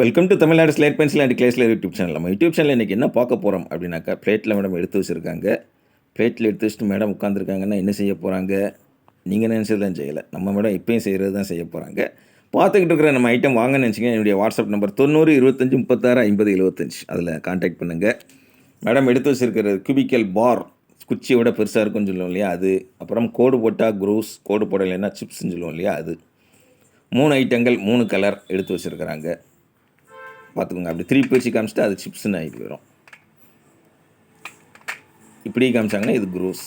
Welcome to Tamil Nadu slate pencil and கிளேஸ்லர் YouTube channel. நம்ம YouTube channel இன்றைக்கி என்ன பார்க்க போகிறோம் அப்படின்னாக்கா, பிளேட்டில் மேடம் எடுத்து வச்சுருக்காங்க. பிளேட்டில் எடுத்து வச்சுட்டு மேடம் உட்காந்துருக்காங்கன்னா என்ன செய்ய போகிறாங்க? நீங்கள் நினச்சது தான் செய்யலை, நம்ம மேடம் இப்போயும் செய்கிறது தான் செய்ய போகிறாங்க. பார்த்துக்கிட்டு இருக்கிற நம்ம ஐட்டம் வாங்கன்னு நினச்சிங்க, என்னுடைய வாட்ஸ்அப் நம்பர் 90 25 36 50 75 அதில் கான்டாக்ட் பண்ணுங்கள். மேடம் எடுத்து வச்சுருக்கிற கியூபிக்கல் பார், குச்சியை விட பெருசாக இருக்குன்னு சொல்லுவோம் இல்லையா அது, அப்புறம் கோடு போட்டால் குரூஸ், கோடு போடலைன்னா சிப்ஸ்ன்னு சொல்லுவோம் இல்லையா அது. 3 ஐட்டங்கள் 3 கலர் எடுத்து வச்சுருக்கிறாங்க. பார்த்துக்கோங்க. அப்படி திருப்பி பிரித்து காமிச்சிட்டு அது சிப்ஸ்ன்னு ஆகிட்டு வரும். இப்படி காமிச்சாங்கன்னா இது குரூஸ்.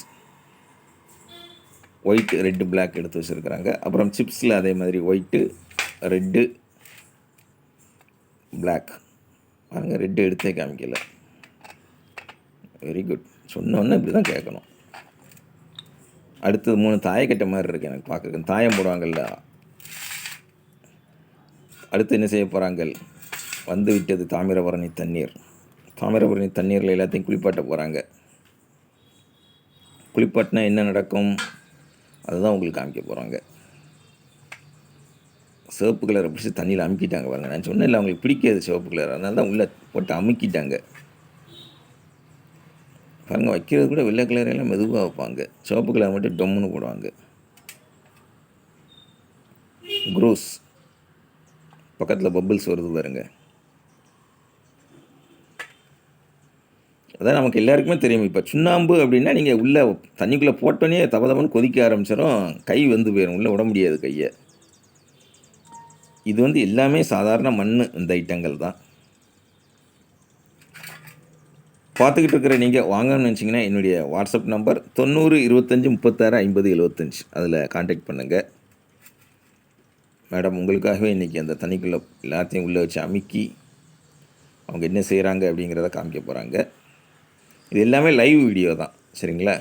ஒயிட்டு, ரெட்டு, பிளாக் எடுத்து வச்சுருக்கிறாங்க. அப்புறம் சிப்ஸில் அதே மாதிரி ஒயிட்டு, ரெட்டு, பிளாக். பாருங்கள், ரெட்டு எடுத்தே காமிக்கல. Very good. சொன்னோன்னே இப்படி தான் கேட்கணும். அடுத்தது 3 தாயக்கட்டை மாதிரி இருக்குது எனக்கு பார்க்குறதுக்கு. தாயம் போடுவாங்கள்ல. அடுத்து என்ன செய்ய போகிறாங்க? வந்து விட்டது தாமிரபரணி தண்ணீர். தாமிரபரணி தண்ணீரில் எல்லாத்தையும் குளிப்பாட்ட போகிறாங்க. குளிப்பாட்டினா என்ன நடக்கும் அதுதான் உங்களுக்கு காமிக்க போகிறாங்க. சிவப்பு கலரை பிடிச்சி தண்ணியில் அமுக்கிட்டாங்க பாருங்கள். நான் சொன்னேன் இல்லை, அவங்களுக்கு பிடிக்காது சிவப்பு கலர், அதனால தான் உள்ளே போட்டு அமுக்கிட்டாங்க பாருங்கள். வைக்கிறது கூட வெள்ளை கலரெல்லாம் மெதுவாக வைப்பாங்க, சிவப்பு கலர் மட்டும் டொம்முன்னு போடுவாங்க. குரூஸ் பக்கத்தில் பபிள்ஸ் வருது பாருங்கள். அதான் நமக்கு எல்லாருக்குமே தெரியும். இப்போ சுண்ணாம்பு அப்படின்னா நீங்கள் உள்ளே தண்ணிக்குள்ளே போட்டோன்னே தபதபன்னு கொதிக்க ஆரம்பிச்சிடும், கை வந்து போயிடும், உள்ளே விட முடியாது கையை. இது வந்து எல்லாமே சாதாரண மண், இந்த ஐட்டங்கள் தான். பார்த்துக்கிட்டு இருக்கிற நீங்கள் வாங்கணும்னு நினச்சிங்கன்னா என்னுடைய வாட்ஸ்அப் நம்பர் 90 25 36 50 75 அதில் கான்டாக்ட் பண்ணுங்கள். மேடம் உங்களுக்காகவே இன்றைக்கி அந்த தண்ணிக்குள்ளே எல்லாத்தையும் உள்ளே வச்சு அமுக்கி அவங்க என்ன செய்கிறாங்க அப்படிங்கிறத காமிக்க போகிறாங்க. இது எல்லாமே லைவ் வீடியோ தான், சரிங்களா?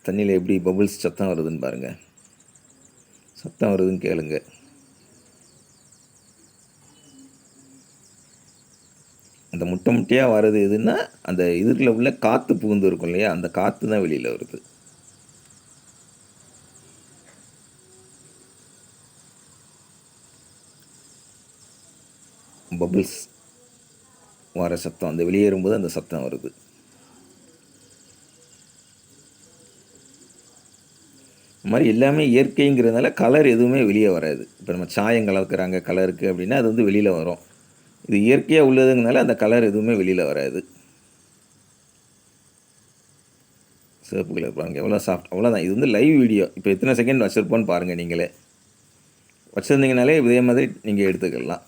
தண்ணியில் எப்படி பபுள்ஸ் சத்தம் வருதுன்னு பாருங்கள். சத்தம் வருதுன்னு கேளுங்க. அந்த முட்டை முட்டையாக வர்றது எதுன்னா, அந்த இதுக்குள்ள உள்ள காற்று புகுந்து இருக்கும் இல்லையா, அந்த காற்று தான் வெளியில் வருது. பபுள்ஸ் வர சத்தம், அந்த வெளியேறும்போது அந்த சத்தம் வருது. இந்த மாதிரி எல்லாமே இயற்கைங்கிறதுனால கலர் எதுவுமே வெளியே வராது. இப்போ நம்ம சாயம் கலக்கிறாங்க கலருக்கு அப்படின்னா அது வந்து வெளியில் வரும். இது இயற்கையாக உள்ளதுங்கனால அந்த கலர் எதுவுமே வெளியில் வராது. சிவப்பு கலர் பாருங்கள் எவ்வளோ சாஃப்ட், அவ்வளோதான். இது வந்து லைவ் வீடியோ. இப்போ எத்தனை செகண்ட் வச்சுருப்போன்னு பாருங்கள். நீங்களே வச்சுருந்தீங்கனாலே இதே மாதிரி நீங்கள் எடுத்துக்கலாம்.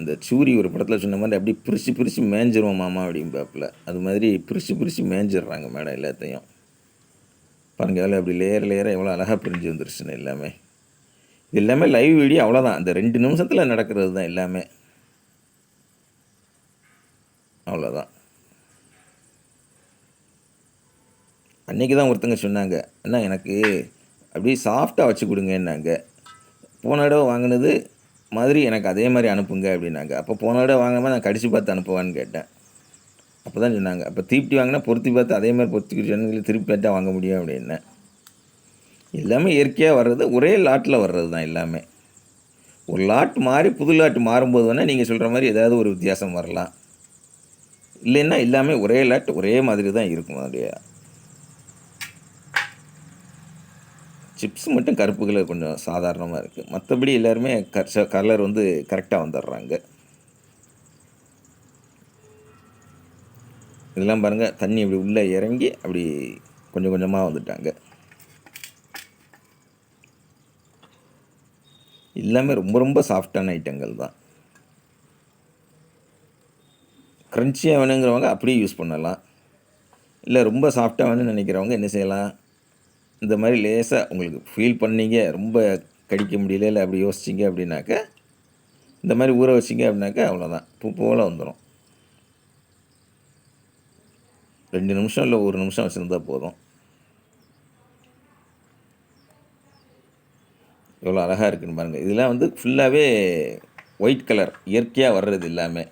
இந்த சூரி ஒரு படத்தில் சொன்ன மாதிரி அப்படி பிரித்து பிரித்து மேய்ஞ்சிருவோம் மாமா அப்படிம்பாப்பில், அது மாதிரி பிரித்து பிரித்து மேய்ஞ்சிடுறாங்க மேடம் எல்லாத்தையும். பாருங்கள் எவ்வளோ அப்படி லேயராக எவ்வளோ அழகாக பிரிஞ்சு வந்துருச்சுன்னு எல்லாமே. இது எல்லாமே லைவ் வீடியோ, அவ்வளோதான். அந்த 2 நிமிஷத்தில் நடக்கிறது தான் எல்லாமே, அவ்வளோதான். அன்றைக்கி தான் ஒருத்தங்க சொன்னாங்க, அண்ணா எனக்கு அப்படியே சாஃப்டாக வச்சு கொடுங்கன்னாங்க. போன தடவை வாங்கினது மாதிரி எனக்கு அதே மாதிரி அனுப்புங்க அப்படின்னாங்க. அப்போ போன தடவை வாங்காமல் நான் கடிச்சு பார்த்து அனுப்புவான்னு கேட்டேன். அப்போ தான் சொன்னாங்க, அப்போ தீப்தி வாங்கினா பொருத்தி பார்த்து அதே மாதிரி பொருத்திக்கிட்டு திருப்பி பார்த்தா வாங்க முடியும் அப்படின்னேன். எல்லாமே இயற்கையாக வர்றது, ஒரே லாட்டில் வர்றது தான் எல்லாமே. ஒரு லாட் மாறி புது லாட் மாறும்போது வேணால் நீங்கள் சொல்கிற மாதிரி ஏதாவது ஒரு வித்தியாசம் வரலாம். இல்லைன்னா எல்லாமே ஒரே லாட் ஒரே மாதிரி தான் இருக்கும். அதோடைய சிப்ஸ் மட்டும் கருப்பு கலர் கொஞ்சம் சாதாரணமாக இருக்குது, மற்றபடி எல்லாருமே கலர் வந்து கரெக்டாக வந்துடுறாங்க. இதெல்லாம் பாருங்கள், தண்ணி அப்படி உள்ளே இறங்கி அப்படி கொஞ்சம் கொஞ்சமாக வந்துட்டாங்க. எல்லாமே ரொம்ப ரொம்ப சாஃப்டான ஐட்டங்கள் தான். க்ரன்ச்சியாக வேணுங்கிறவங்க அப்படியே யூஸ் பண்ணலாம். இல்லை ரொம்ப சாஃப்டாக வேணும்னு நினைக்கிறவங்க என்ன செய்யலாம், இந்த மாதிரி லேசாக உங்களுக்கு ஃபீல் பண்ணீங்க, ரொம்ப கடிக்க முடியல, இல்லை அப்படி யோசிச்சிங்க அப்படின்னாக்க இந்த மாதிரி ஊற வச்சிங்க அப்படின்னாக்கா அவ்வளோதான், பூ போல் வந்துடும். 2 நிமிஷம் இல்லை 1 நிமிஷம் வச்சுருந்தா போதும். எவ்வளோ அழகாக இருக்குன்னு பாருங்கள். இதெல்லாம் வந்து ஃபுல்லாகவே ஒயிட் கலர், இயற்கையாக வர்றது எல்லாமே.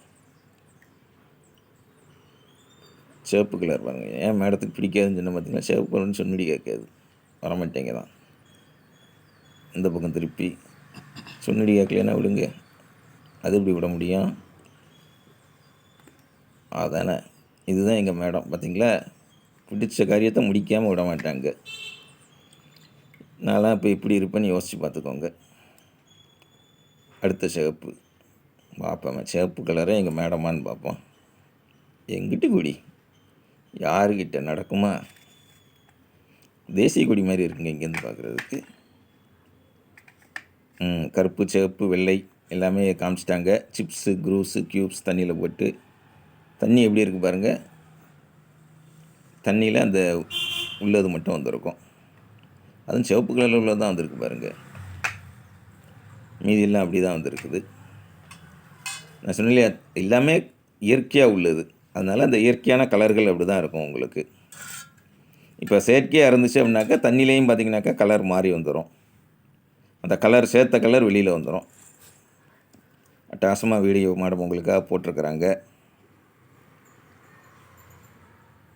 சிவப்பு கலர் பாருங்கள். ஏன் மேடத்துக்கு பிடிக்காதுன்னு சொன்ன பார்த்தீங்கன்னா, சிவப்பு கலர்னு சொன்னடி கேட்காது, வரமாட்டேங்க தான். இந்த பக்கம் திருப்பி சொன்னடி கேட்கலன்னா விடுங்க, அது எப்படி விட முடியும்? அதானே, இதுதான் எங்கள் மேடம் பார்த்தீங்களா, பிடிச்ச காரியத்தை முடிக்காமல் விட மாட்டாங்க. நான்லாம் இப்போ இப்படி இருப்பேன்னு யோசித்து பார்த்துக்கோங்க. அடுத்த சிவப்பு பார்ப்போம், சிவப்பு கலரை எங்கள் மேடமான்னு பார்ப்போம். எங்கிட்டு கொடி யாருக்கிட்ட நடக்குமா? தேசிய கொடி மாதிரி இருக்குங்க இங்கேருந்து பார்க்குறதுக்கு. கருப்பு, சிவப்பு, வெள்ளை எல்லாமே காமிச்சிட்டாங்க. சிப்ஸு, குரூஸு, க்யூப்ஸ் தண்ணியில் போட்டு. தண்ணி எப்படி இருக்குது பாருங்கள், தண்ணியில் அந்த உள்ளது மட்டும் வந்திருக்கும். அதுவும் சிவப்பு கலரில் உள்ளது தான் வந்திருக்கு பாருங்கள், மீதியெல்லாம் அப்படி தான் வந்திருக்குது. நான் சொன்னேன் எல்லாமே இயற்கையாக உள்ளது, அதனால் அந்த இயற்கையான கலர்கள் அப்படி தான் இருக்கும் உங்களுக்கு. இப்போ செயற்கையாக இருந்துச்சு அப்படின்னாக்கா தண்ணியிலையும் பார்த்திங்கனாக்கா கலர் மாறி வந்துடும், அந்த கலர் சேர்த்த கலர் வெளியில் வந்துடும். அட்டகாசமாக வீடியோ மேடம் உங்களுக்காக போட்டிருக்கிறாங்க.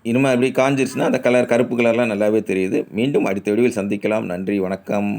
இனிமேல் அப்படி காஞ்சிருச்சுன்னா அந்த கலர் கருப்பு கலர்லாம் நல்லாவே தெரியுது. மீண்டும் அடுத்த வீடியோவில் சந்திக்கலாம். நன்றி, வணக்கம்.